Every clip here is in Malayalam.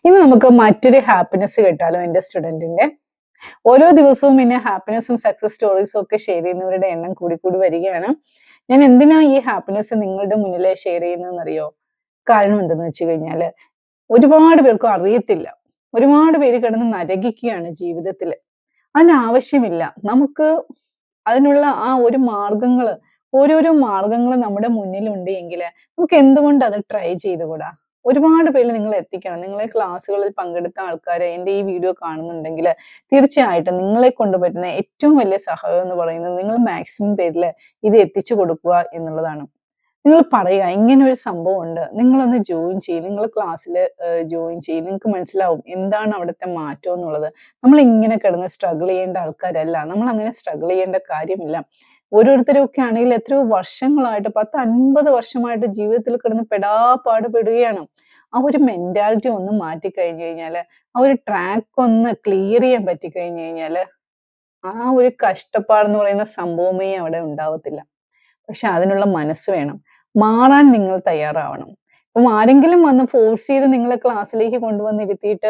ഇന്ന് നമുക്ക് മറ്റൊരു ഹാപ്പിനെസ് കേട്ടാലോ എൻ്റെ സ്റ്റുഡന്റിന്റെ. ഓരോ ദിവസവും എന്നെ ഹാപ്പിനെസ്സും സക്സസ് സ്റ്റോറീസും ഒക്കെ ഷെയർ ചെയ്യുന്നവരുടെ എണ്ണം കൂടി കൂടി വരികയാണ്. ഞാൻ എന്തിനാ ഈ ഹാപ്പിനെസ് നിങ്ങളുടെ മുന്നിൽ ഷെയർ ചെയ്യുന്നതെന്ന് അറിയോ? കാരണം എന്തെന്ന് വെച്ച് കഴിഞ്ഞാല് ഒരുപാട് പേർക്കും അറിയത്തില്ല. ഒരുപാട് പേര് കിടന്ന് നരകിക്കുകയാണ് ജീവിതത്തില്. അതിനാവശ്യമില്ല. നമുക്ക് അതിനുള്ള ആ ഒരു മാർഗങ്ങള്, ഓരോരോ മാർഗങ്ങള് നമ്മുടെ മുന്നിലുണ്ട് എങ്കില് നമുക്ക് എന്തുകൊണ്ട് അത് ട്രൈ ചെയ്തുകൂടാ? ഒരുപാട് പേരിൽ നിങ്ങൾ എത്തിക്കണം. നിങ്ങളെ ക്ലാസ്സുകളിൽ പങ്കെടുത്ത ആൾക്കാര് എന്റെ ഈ വീഡിയോ കാണുന്നുണ്ടെങ്കില് തീർച്ചയായിട്ടും നിങ്ങളെ കൊണ്ട് പറ്റുന്ന ഏറ്റവും വലിയ സഹായം എന്ന് പറയുന്നത് നിങ്ങൾ മാക്സിമം പേരില് ഇത് എത്തിച്ചു കൊടുക്കുക എന്നുള്ളതാണ്. നിങ്ങൾ പറയുക ഇങ്ങനെ ഒരു സംഭവം ഉണ്ട്, നിങ്ങളൊന്ന് ജോയിൻ ചെയ്യും, നിങ്ങൾ ക്ലാസ്സിൽ ജോയിൻ ചെയ്യും, നിങ്ങൾക്ക് മനസ്സിലാവും എന്താണ് അവിടുത്തെ മാറ്റം എന്നുള്ളത്. നമ്മൾ ഇങ്ങനെ കിടന്ന് സ്ട്രഗിൾ ചെയ്യേണ്ട ആൾക്കാരല്ല, നമ്മൾ അങ്ങനെ സ്ട്രഗിൾ ചെയ്യേണ്ട കാര്യമില്ല. ഓരോരുത്തരും ഒക്കെ ആണെങ്കിൽ എത്രയോ വർഷങ്ങളായിട്ട് 10-50 വർഷമായിട്ട് ജീവിതത്തിൽ കിടന്ന് പെടാപ്പാട് പെടുകയാണ്. ആ ഒരു മെന്റാലിറ്റി ഒന്ന് മാറ്റി കഴിഞ്ഞു കഴിഞ്ഞാല്, ആ ഒരു ട്രാക്ക് ഒന്ന് ക്ലിയർ ചെയ്യാൻ പറ്റി കഴിഞ്ഞു കഴിഞ്ഞാല് ആ ഒരു കഷ്ടപ്പാടെന്ന് പറയുന്ന സംഭവമേ അവിടെ ഉണ്ടാവത്തില്ല. പക്ഷെ അതിനുള്ള മനസ്സ് വേണം. മാറാൻ നിങ്ങൾ തയ്യാറാവണം. അപ്പം ആരെങ്കിലും വന്ന് ഫോഴ്സ് ചെയ്ത് നിങ്ങളെ ക്ലാസ്സിലേക്ക് കൊണ്ടുവന്നിരുത്തിയിട്ട്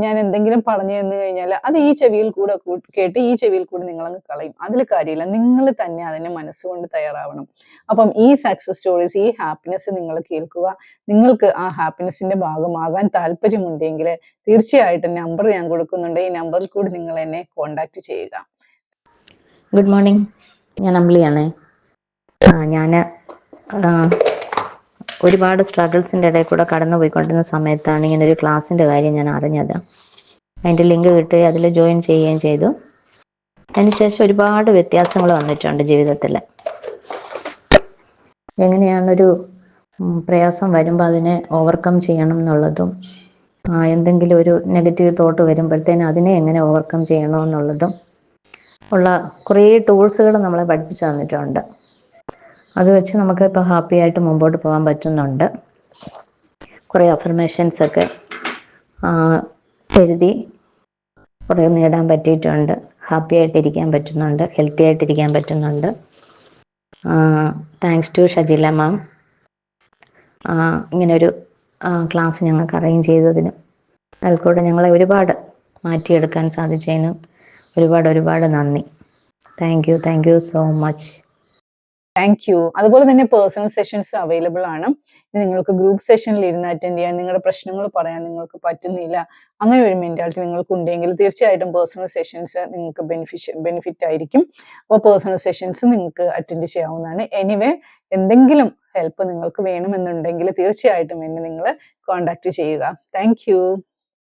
ഞാൻ എന്തെങ്കിലും പറഞ്ഞു തന്നു കഴിഞ്ഞാല് അത് ഈ ചെവിയിൽ കൂടെ കേട്ട് ഈ ചെവിയിൽ കൂടെ നിങ്ങളങ്ങ് കളയും. അതിൽ കാര്യമില്ല. നിങ്ങൾ തന്നെ അതിനെ മനസ്സുകൊണ്ട് തയ്യാറാവണം. അപ്പം ഈ സക്സസ് സ്റ്റോറീസ്, ഈ ഹാപ്പിനെസ് നിങ്ങൾ കേൾക്കുക. നിങ്ങൾക്ക് ആ ഹാപ്പിനെസിന്റെ ഭാഗമാകാൻ താല്പര്യമുണ്ടെങ്കിൽ തീർച്ചയായിട്ടും നമ്പർ ഞാൻ കൊടുക്കുന്നുണ്ട്. ഈ നമ്പറിൽ കൂടി നിങ്ങൾ എന്നെ കോൺടാക്ട് ചെയ്യുക. ഗുഡ് മോർണിംഗ്, ഞാൻ അമ്പിളിയാണേ. ഞാൻ ഒരുപാട് സ്ട്രഗിൾസിൻ്റെ ഇടയിൽ കൂടെ കടന്നു പോയിക്കൊണ്ടിരുന്ന സമയത്താണ് ഇങ്ങനൊരു ക്ലാസ്സിൻ്റെ കാര്യം ഞാൻ അറിഞ്ഞത്. അതിൻ്റെ ലിങ്ക് കിട്ടി, അതിൽ ജോയിൻ ചെയ്യുകയും ചെയ്തു. അതിനുശേഷം ഒരുപാട് വ്യത്യാസങ്ങൾ വന്നിട്ടുണ്ട് ജീവിതത്തിൽ. എങ്ങനെയാണൊരു പ്രയാസം വരുമ്പോൾ അതിനെ ഓവർകം ചെയ്യണം എന്നുള്ളതും, എന്തെങ്കിലും ഒരു നെഗറ്റീവ് തോട്ട് വരുമ്പോഴത്തേനും അതിനെ എങ്ങനെ ഓവർകം ചെയ്യണമെന്നുള്ളതും ഉള്ള കുറേ ടൂൾസുകൾ നമ്മളെ പഠിപ്പിച്ചു തന്നിട്ടുണ്ട്. അത് വെച്ച് നമുക്ക് ഇപ്പോൾ ഹാപ്പി ആയിട്ട് മുമ്പോട്ട് പോകാൻ പറ്റുന്നുണ്ട്. കുറേ അഫർമേഷൻസൊക്കെ എഴുതി കുറേ നേടാൻ പറ്റിയിട്ടുണ്ട്. ഹാപ്പി ആയിട്ടിരിക്കാൻ പറ്റുന്നുണ്ട്, ഹെൽത്തി ആയിട്ടിരിക്കാൻ പറ്റുന്നുണ്ട്. താങ്ക്സ് ടു ഷജില മാം ഇങ്ങനൊരു ക്ലാസ് ഞങ്ങൾക്ക് അറേഞ്ച് ചെയ്തതിനും അതിൽ കൂടെ ഞങ്ങളെ ഒരുപാട് മാറ്റിയെടുക്കാൻ സാധിച്ചതിനും ഒരുപാട് നന്ദി. Thank you so much. Thank you. അതുപോലെ തന്നെ പേഴ്സണൽ സെഷൻസ് അവൈലബിൾ ആണ്. നിങ്ങൾക്ക് ഗ്രൂപ്പ് സെഷനിൽ ഇരുന്ന് അറ്റൻഡ് ചെയ്യാൻ, നിങ്ങളുടെ പ്രശ്നങ്ങൾ പറയാൻ നിങ്ങൾക്ക് പറ്റുന്നില്ല, അങ്ങനെ ഒരു മെന്റാലിറ്റി നിങ്ങൾക്ക് ഉണ്ടെങ്കിൽ തീർച്ചയായിട്ടും പേഴ്സണൽ സെഷൻസ് നിങ്ങൾക്ക് ബെനിഫിറ്റ് ആയിരിക്കും. അപ്പോൾ പേഴ്സണൽ സെഷൻസ് നിങ്ങൾക്ക് അറ്റൻഡ് ചെയ്യാവുന്നതാണ്. എനിവേ, എന്തെങ്കിലും ഹെൽപ്പ് നിങ്ങൾക്ക് വേണമെന്നുണ്ടെങ്കിൽ തീർച്ചയായിട്ടും എന്നെ നിങ്ങൾ കോൺടാക്ട് ചെയ്യുക. Thank you.